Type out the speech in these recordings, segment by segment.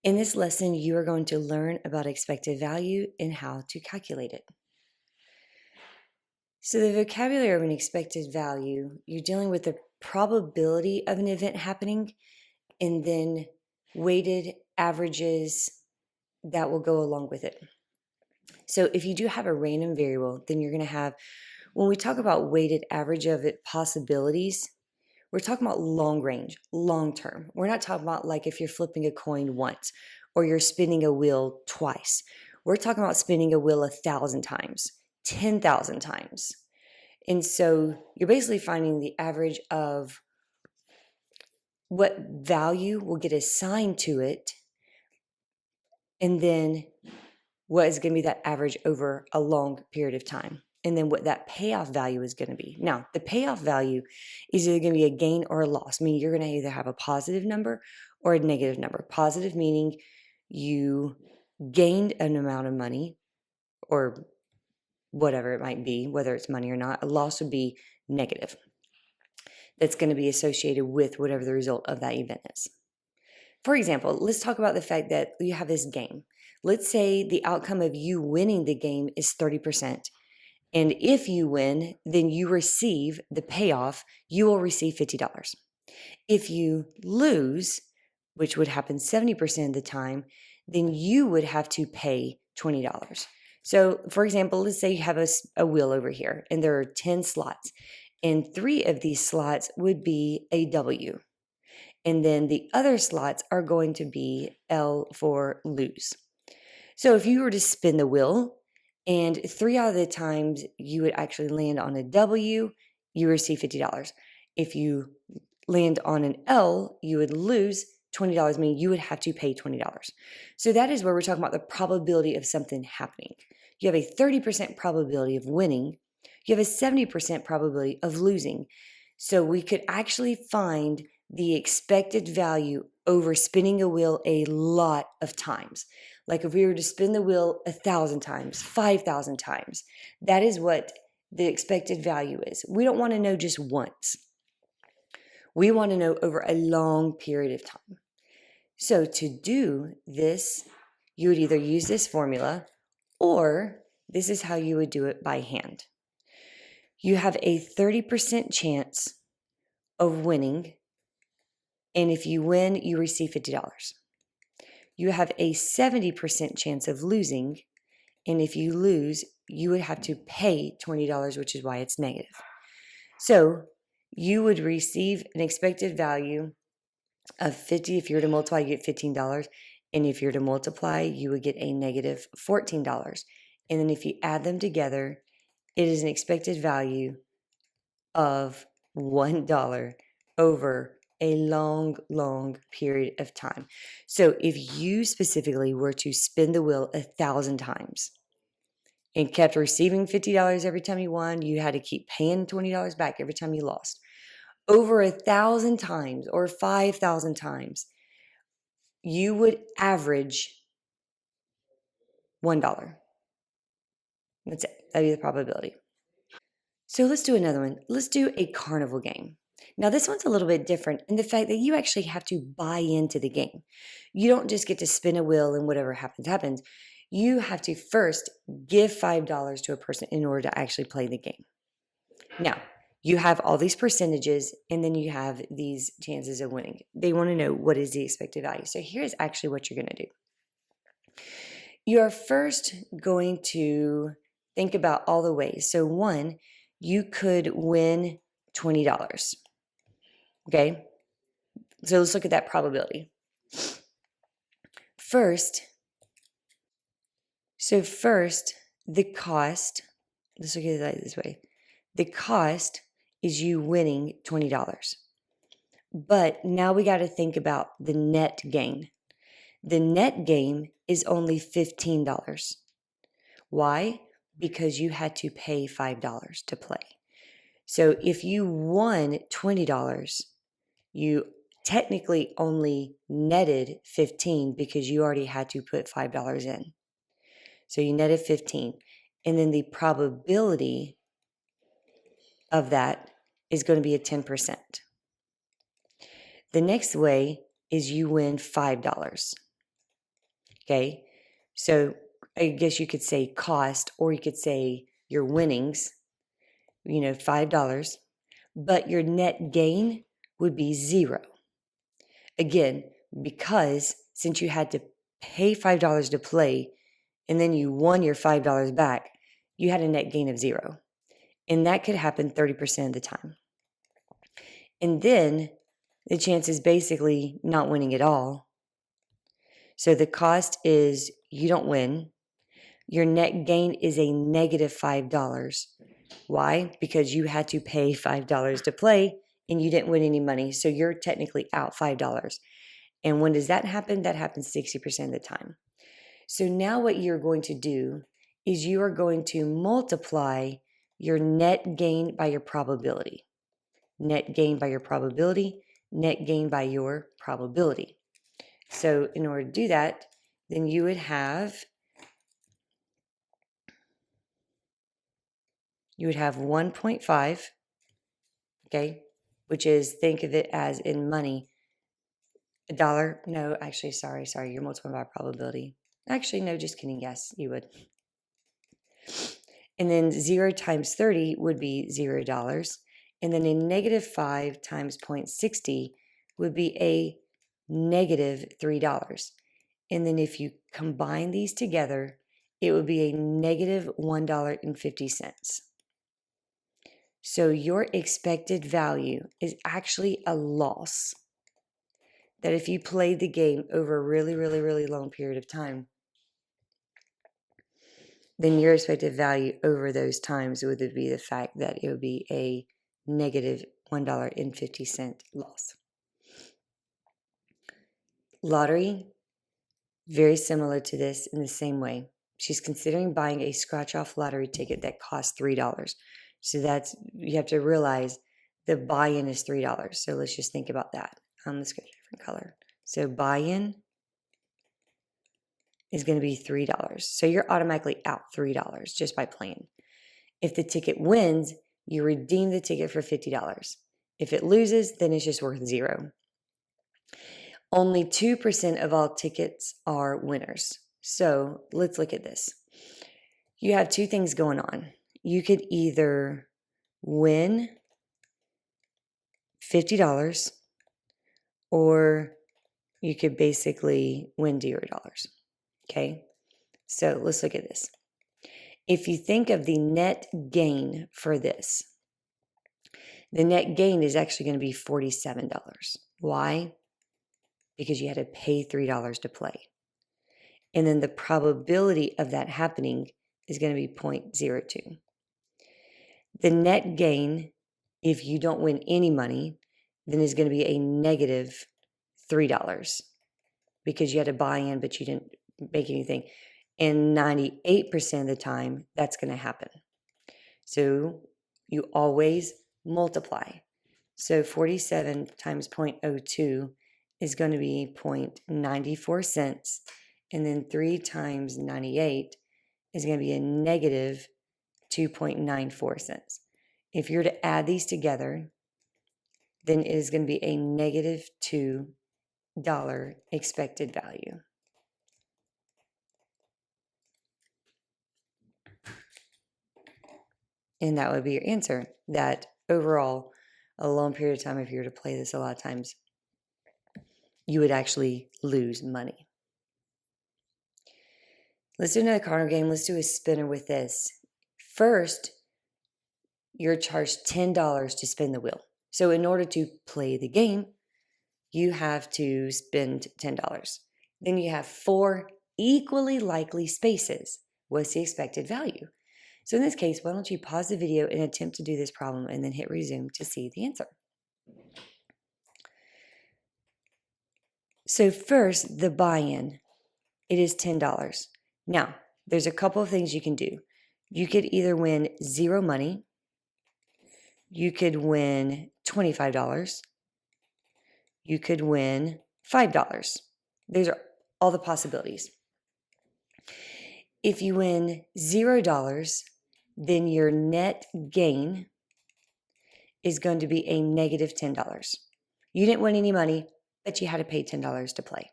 In this lesson, you are going to learn about expected value and how to calculate it. So the vocabulary of an expected value, you're dealing with the probability of an event happening and then weighted averages that will go along with it. So if you do have a random variable, then you're going to have, when we talk about weighted average of it possibilities, we're talking about long range, long term. We're not talking about like if you're flipping a coin once or you're spinning a wheel twice. We're talking about spinning a wheel 1,000 times, 10,000 times. And so you're basically finding the average of what value will get assigned to it, and then what is going to be that average over a long period of time, and then what that payoff value is going to be. Now, the payoff value is either going to be a gain or a loss, meaning you're going to either have a positive number or a negative number. Positive meaning you gained an amount of money or whatever it might be, whether it's money or not. A loss would be negative. That's going to be associated with whatever the result of that event is. For example, let's talk about the fact that you have this game. Let's say the outcome of you winning the game is 30%. And if you win, then you receive the payoff, you will receive $50. If you lose, which would happen 70% of the time, then you would have to pay $20. So, for example, let's say you have a wheel over here and there are 10 slots, and 3 of these slots would be a W. And then the other slots are going to be L for lose. So if you were to spin the wheel and 3 out of the times you would actually land on a W, you receive $50. If you land on an L, you would lose $20, meaning you would have to pay $20. So that is where we're talking about the probability of something happening. You have a 30% probability of winning. You have a 70% probability of losing. So we could actually find the expected value over spinning a wheel a lot of times. Like if we were to spin the wheel 1,000 times, 5,000 times, that is what the expected value is. We don't want to know just once. We want to know over a long period of time. So to do this, you would either use this formula or this is how you would do it by hand. You have a 30% chance of winning, and if you win, you receive $50. You have a 70% chance of losing, and if you lose, you would have to pay $20, which is why it's negative. So you would receive an expected value of 50. If you were to multiply, you get $15. And if you were to multiply, you would get a negative $14. And then if you add them together, it is an expected value of $1 over a long, long period of time. So if you specifically were to spin the wheel 1,000 times and kept receiving $50 every time you won, you had to keep paying $20 back every time you lost. Over 1,000 times or 5,000 times, you would average $1. That's it. That'd be the probability. So let's do another one. Let's do a carnival game. Now, this one's a little bit different in the fact that you actually have to buy into the game. You don't just get to spin a wheel and whatever happens, happens. You have to first give $5 to a person in order to actually play the game. Now, you have all these percentages and then you have these chances of winning. They want to know what is the expected value. So here's actually what you're going to do. You're first going to think about all the ways. So one, you could win $20. Okay, so let's look at that probability. First, the cost, let's look at it this way. The cost is you winning $20. But now we got to think about the net gain. The net gain is only $15. Why? Because you had to pay $5 to play. So if you won $20, you technically only netted 15 because you already had to put $5 in. So you netted 15. And then the probability of that is going to be a 10%. The next way is you win $5. Okay. So I guess you could say cost, or you could say your winnings, $5, but your net gain would be 0. Again, because since you had to pay $5 to play and then you won your $5 back, you had a net gain of 0. And that could happen 30% of the time. And then the chance is basically not winning at all. So the cost is you don't win. Your net gain is a negative $5. Why? Because you had to pay $5 to play and you didn't win any money. So you're technically out $5. And when does that happen? That happens 60% of the time. So now what you're going to do is you are going to multiply your net gain by your probability. Net gain by your probability, net gain by your probability. So in order to do that, then you would have 1.5, okay, which is, think of it as in money, $1. No, actually, sorry, you're multiplying by probability. Actually, no, just kidding. Yes, you would. And then 0 times 30 would be $0. And then a negative 5 times 0.60 would be a negative $3. And then if you combine these together, it would be a negative $1.50. So your expected value is actually a loss. That if you played the game over a really, really, really long period of time, then your expected value over those times would be the fact that it would be a negative $1.50 loss. Lottery, very similar to this in the same way. She's considering buying a scratch-off lottery ticket that costs $3. So you have to realize the buy-in is $3. So let's just think about that. Let's go to a different color. So buy-in is going to be $3. So you're automatically out $3 just by playing. If the ticket wins, you redeem the ticket for $50. If it loses, then it's just worth 0. Only 2% of all tickets are winners. So let's look at this. You have two things going on. You could either win $50 or you could basically win $0. Okay, so let's look at this. If you think of the net gain for this, the net gain is actually going to be $47. Why? Because you had to pay $3 to play. And then the probability of that happening is going to be 0.02. The net gain, if you don't win any money, then is going to be a negative $3 because you had to buy in, but you didn't make anything. And 98% of the time, that's going to happen. So you always multiply. So 47 times 0.02 is going to be 0.94 cents. And then 3 times 98 is going to be a negative 2.94 cents. If you're to add these together, then it is going to be a negative $2 expected value. And that would be your answer. That overall, a long period of time, if you were to play this a lot of times, you would actually lose money. Let's do another card game. Let's do a spinner with this. First, you're charged $10 to spin the wheel. So in order to play the game, you have to spend $10. Then you have 4 equally likely spaces. What's the expected value? So in this case, why don't you pause the video and attempt to do this problem and then hit resume to see the answer. So first, the buy-in, it is $10. Now, there's a couple of things you can do. You could either win 0 money, you could win $25, you could win $5. Those are all the possibilities. If you win $0, then your net gain is going to be a negative $10. You didn't win any money, but you had to pay $10 to play.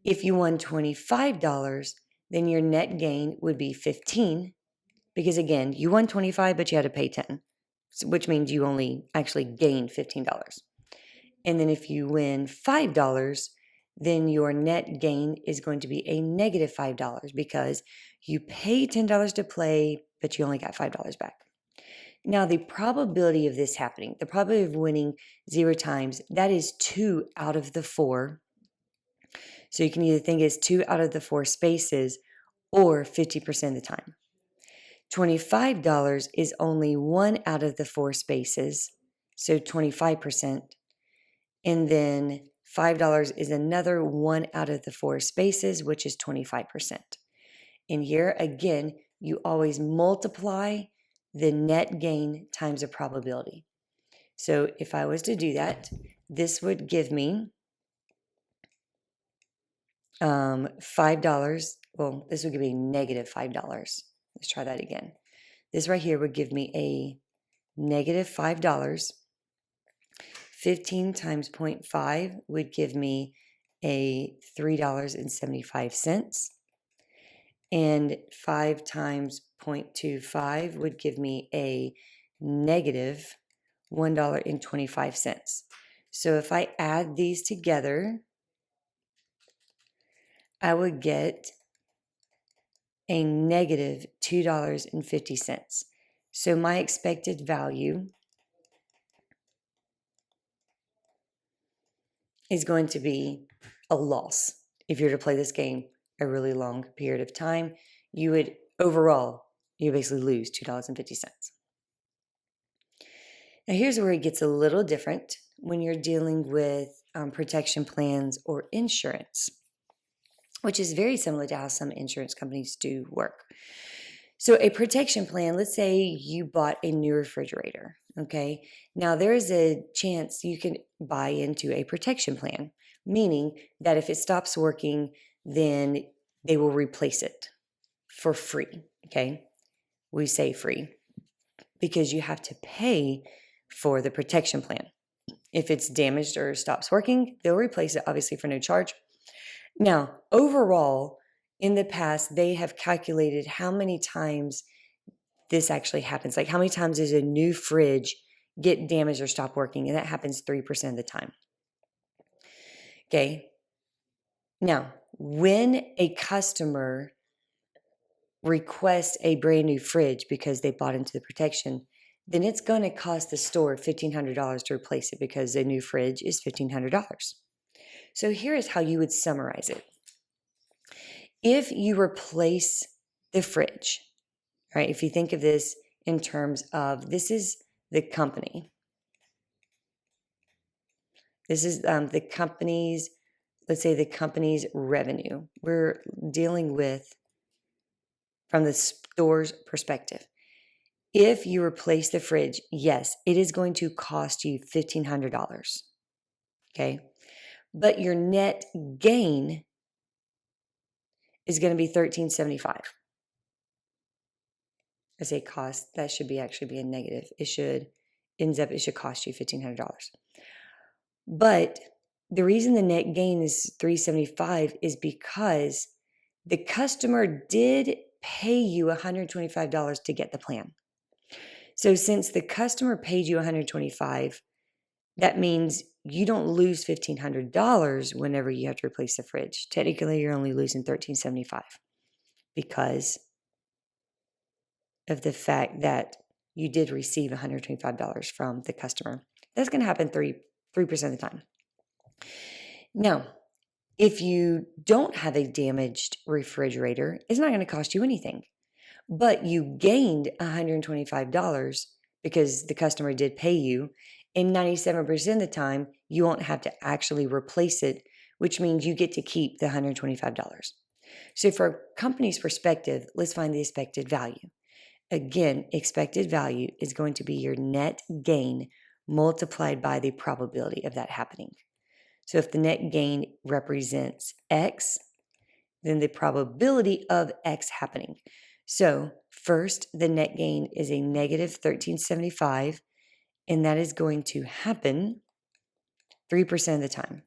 If you won $25, then your net gain would be 15, because again, you won 25, but you had to pay 10, which means you only actually gained $15. And then if you win $5, then your net gain is going to be a negative $5 because you pay $10 to play, but you only got $5 back. Now, the probability of this happening, the probability of winning 0 times, that is 2 out of the 4. So you can either think it's 2 out of the 4 spaces or 50% of the time. $25 is only 1 out of the 4 spaces, so 25%. And then $5 is another 1 out of the 4 spaces, which is 25%. And here, again, you always multiply the net gain times the probability. So if I was to do that, this would give me $5. Well, this would give me negative $5. Let's try that again. This right here would give me a negative $5. 15 times 0.5 would give me a $3.75. And 5 times 0.25 would give me a negative $1.25. So if I add these together, I would get a negative $2.50. So my expected value is going to be a loss. If you're to play this game a really long period of time, you would overall, you basically lose $2.50. Now here's where it gets a little different when you're dealing with protection plans or insurance, which is very similar to how some insurance companies do work. So a protection plan, let's say you bought a new refrigerator, okay? Now there is a chance you can buy into a protection plan, meaning that if it stops working, then they will replace it for free, okay? We say free because you have to pay for the protection plan. If it's damaged or stops working, they'll replace it, obviously for no charge. Now, overall, in the past, they have calculated how many times this actually happens. Like how many times does a new fridge get damaged or stop working? And that happens 3% of the time. Okay. Now, when a customer requests a brand new fridge because they bought into the protection, then it's going to cost the store $1,500 to replace it because a new fridge is $1,500. So here is how you would summarize it. If you replace the fridge, right? If you think of this in terms of this is the company. This is the company's, let's say the company's revenue. We're dealing with from the store's perspective. If you replace the fridge, yes, it is going to cost you $1,500. Okay. But your net gain is going to be $1,375. I say cost, that should be actually be a negative. It should cost you $1,500. But the reason the net gain is $375 is because the customer did pay you $125 to get the plan. So since the customer paid you $125, that means you don't lose $1,500 whenever you have to replace the fridge. Technically, you're only losing $1,375 because of the fact that you did receive $125 from the customer. That's going to happen 3% of the time. Now, if you don't have a damaged refrigerator, it's not going to cost you anything. But you gained $125 because the customer did pay you, and 97% of the time, you won't have to actually replace it, which means you get to keep the $125. So for a company's perspective, let's find the expected value. Again, expected value is going to be your net gain multiplied by the probability of that happening. So if the net gain represents X, then the probability of X happening. So first, the net gain is a negative $1,375, and that is going to happen 3% of the time.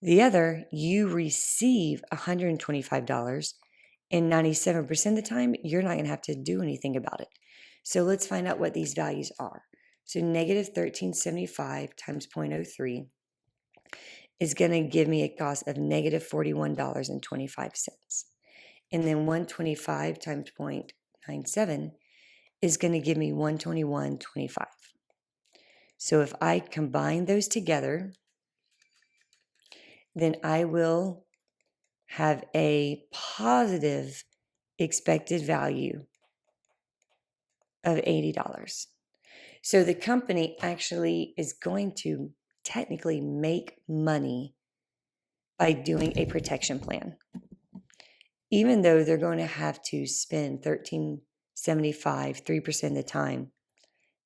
The other, you receive $125, and 97% of the time, you're not going to have to do anything about it. So let's find out what these values are. So negative 1375 times 0.03 is going to give me a cost of negative $41.25. And then 125 times 0.97 is going to give me 121.25. So if I combine those together, then I will have a positive expected value of $80. So the company actually is going to technically make money by doing a protection plan, even though they're going to have to spend $13.75 3% of the time.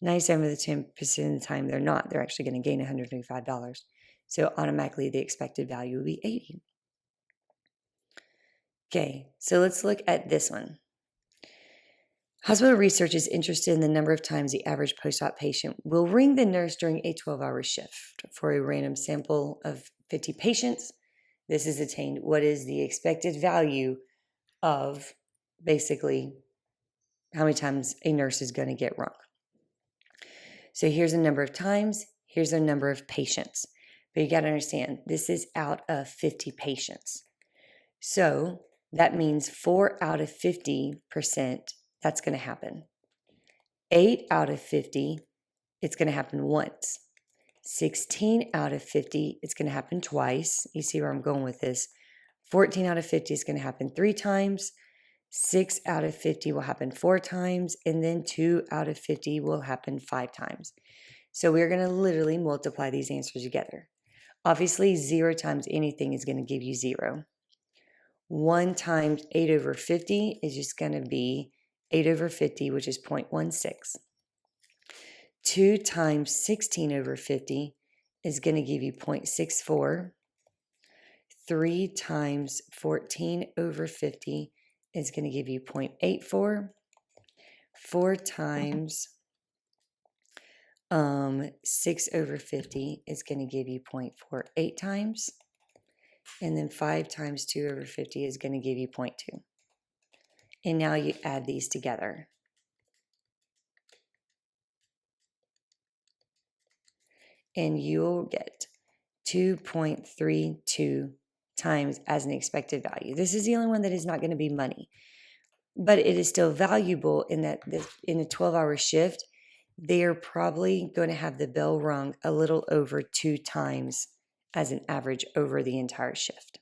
97% of the time they're not. They're actually going to gain $125. So automatically the expected value will be 80. Okay, so let's look at this one. Hospital research is interested in the number of times the average post-op patient will ring the nurse during a 12-hour shift. For a random sample of 50 patients, this is attained. What is the expected value of basically how many times a nurse is going to get rung? So here's a number of times. Here's a number of patients. But you got to understand, this is out of 50 patients. So that means 4 out of 50%, that's going to happen. 8 out of 50, it's going to happen once. 16 out of 50, it's going to happen twice. You see where I'm going with this. 14 out of 50 is going to happen 3 times. 6 out of 50 will happen 4 times. And then 2 out of 50 will happen 5 times. So we're going to literally multiply these answers together. Obviously, 0 times anything is going to give you 0. 1 times 8 over 50 is just going to be 8 over 50, which is 0.16. 2 times 16 over 50 is going to give you 0.64. 3 times 14 over 50 is going to give you 0.84. 4 times 6 over 50 is going to give you 0.48 times. And then 5 times 2 over 50 is going to give you 0.2. And now you add these together. And you'll get 2.32 times as an expected value. This is the only one that is not going to be money. But it is still valuable in that in a 12-hour shift, they are probably going to have the bell rung a little over 2 times as an average over the entire shift.